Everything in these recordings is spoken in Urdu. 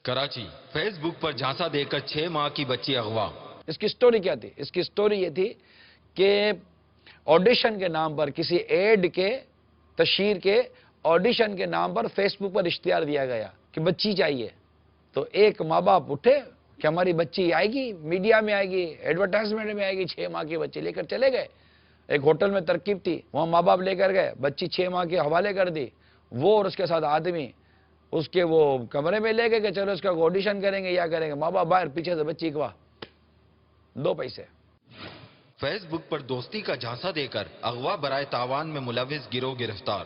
کراچی فیس بک پر جھانسا دے کر 6 ماہ کی بچی اغوا۔ اس کی سٹوری کیا تھی؟ اس کی سٹوری یہ تھی کہ آڈیشن کے نام پر، کسی ایڈ کے تشہیر کے آڈیشن کے نام پر فیس بک پر اشتہار دیا گیا کہ بچی چاہیے۔ تو ایک ماں باپ اٹھے کہ ہماری بچی آئے گی، میڈیا میں آئے گی، ایڈورٹائزمنٹ میں آئے گی، 6 ماہ کی بچی لے کر چلے گئے۔ ایک ہوٹل میں ترکیب تھی، وہاں ماں باپ لے کر گئے، بچی 6 ماہ کے حوالے کر دی۔ وہ اور اس کے ساتھ آدمی اس کے وہ کمرے میں لے گئے کہ چلو اس کا آڈیشن کریں گے یا کریں گے۔ ماں باپ باہر، پیچھے سے بچی اغوا، 2 پیسے۔ فیس بک پر دوستی کا جھانسا دے کر اغوا برائے تاوان میں ملوث گروہ گرفتار۔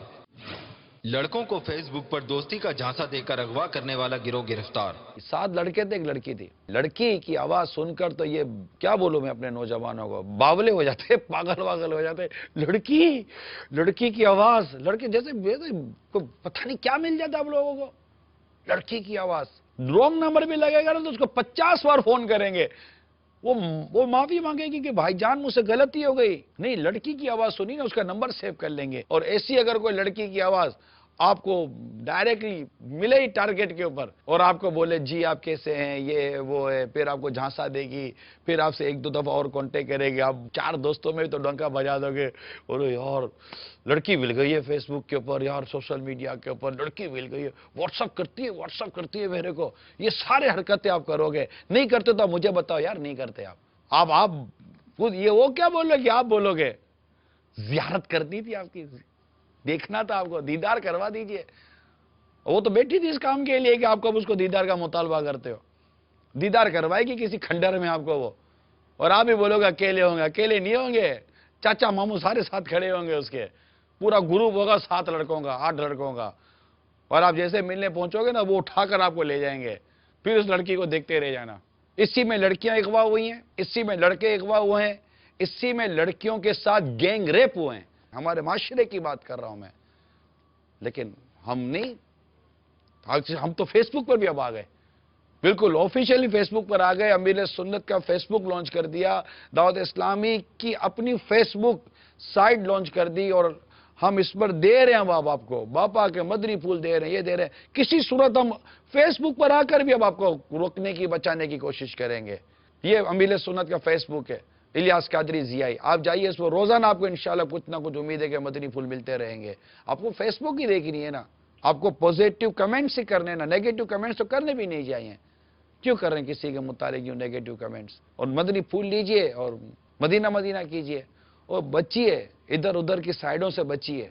لڑکوں کو فیس بک پر دوستی کا جھانسا دے کر اغوا کرنے والا گروہ گرفتار۔ 7 لڑکے تھے، ایک لڑکی تھی۔ لڑکی کی آواز سن کر تو یہ کیا بولوں میں اپنے نوجوانوں کو، باولے ہو جاتے، پاگل واگل ہو جاتے۔ لڑکی کی آواز، لڑکے جیسے پتہ نہیں کیا مل جاتا آپ لوگوں کو۔ لڑکی کی آواز، رونگ نمبر بھی لگے گا نا تو اس کو 50 بار فون کریں گے، وہ معافی مانگے گی کہ بھائی جان مجھ سے غلطی ہو گئی۔ نہیں، لڑکی کی آواز سنی نا، اس کا نمبر سیو کر لیں گے۔ اور ایسی اگر کوئی لڑکی کی آواز آپ کو ڈائریکٹلی ملے ہی ٹارگٹ کے اوپر اور آپ کو بولے جی آپ کیسے ہیں، یہ وہ ہے، پھر آپ کو جھانسا دے گی، پھر آپ سے 1-2 دفعہ اور کانٹیکٹ کرے گی، آپ 4 دوستوں میں بھی تو ڈنکا بجا دو گے، اور یار لڑکی مل گئی ہے فیس بک کے اوپر، یار سوشل میڈیا کے اوپر لڑکی مل گئی ہے، واٹس اپ کرتی ہے میرے کو، یہ سارے حرکتیں آپ کرو گے۔ نہیں کرتے تو آپ مجھے بتاؤ یار، نہیں کرتے آپ یہ وہ کیا بولو گے، آپ بولو گے زیارت کرنی تھی، آپ کی دیکھنا تھا، آپ کو دیدار کروا دیجئے۔ وہ تو بیٹھی تھی اس کام کے لیے کہ آپ کو اس کو دیدار کا مطالبہ کرتے ہو۔ دیدار کروائے گی کسی کھنڈر میں آپ کو وہ، اور آپ ہی بولو گے اکیلے ہوں گے۔ اکیلے نہیں ہوں گے، چاچا ماموں سارے ساتھ کھڑے ہوں گے، اس کے پورا گروپ ہوگا، 7 لڑکوں کا، 8 لڑکوں کا، اور آپ جیسے ملنے پہنچو گے نا، وہ اٹھا کر آپ کو لے جائیں گے، پھر اس لڑکی کو دیکھتے رہ جانا۔ اسی میں لڑکیاں اغوا ہوئی ہیں، اسی میں لڑکے اغوا ہوئے ہیں، اسی میں لڑکیوں کے ساتھ گینگ ریپ ہوئے ہیں۔ ہمارے معاشرے کی بات کر رہا ہوں میں، لیکن ہم نہیں، ہم تو فیس بک پر بھی اب آ گئے، بالکل آفیشیلی فیس بک پر آ گئے۔ امیر سنت کا فیس بک لانچ کر دیا، دعوت اسلامی کی اپنی فیس بک سائٹ لانچ کر دی، اور ہم اس پر دے رہے ہیں اب آپ کو باپا کے مدنی پھول دے رہے ہیں، یہ دے رہے ہیں۔ کسی صورت ہم فیس بک پر آ کر بھی اب آپ کو روکنے کی، بچانے کی کوشش کریں گے۔ یہ امیر سنت کا فیس بک ہے، الیاس قادری ضیائی، آپ جائیے اس پر، روزانہ آپ کو انشاءاللہ کچھ نہ کچھ امید ہے کہ مدنی پھول ملتے رہیں گے۔ آپ کو فیس بک ہی دیکھنی ہے نا، آپ کو پوزیٹو کمنٹس ہی کرنے نا، نیگیٹو کمنٹس تو کرنے بھی نہیں چاہیے۔ کیوں کر رہے ہیں کسی کے متعلق یوں نیگیٹو کمنٹس؟ اور مدنی پھول لیجئے اور مدینہ کیجئے، اور بچیے ادھر ادھر کی سائیڈوں سے بچیے۔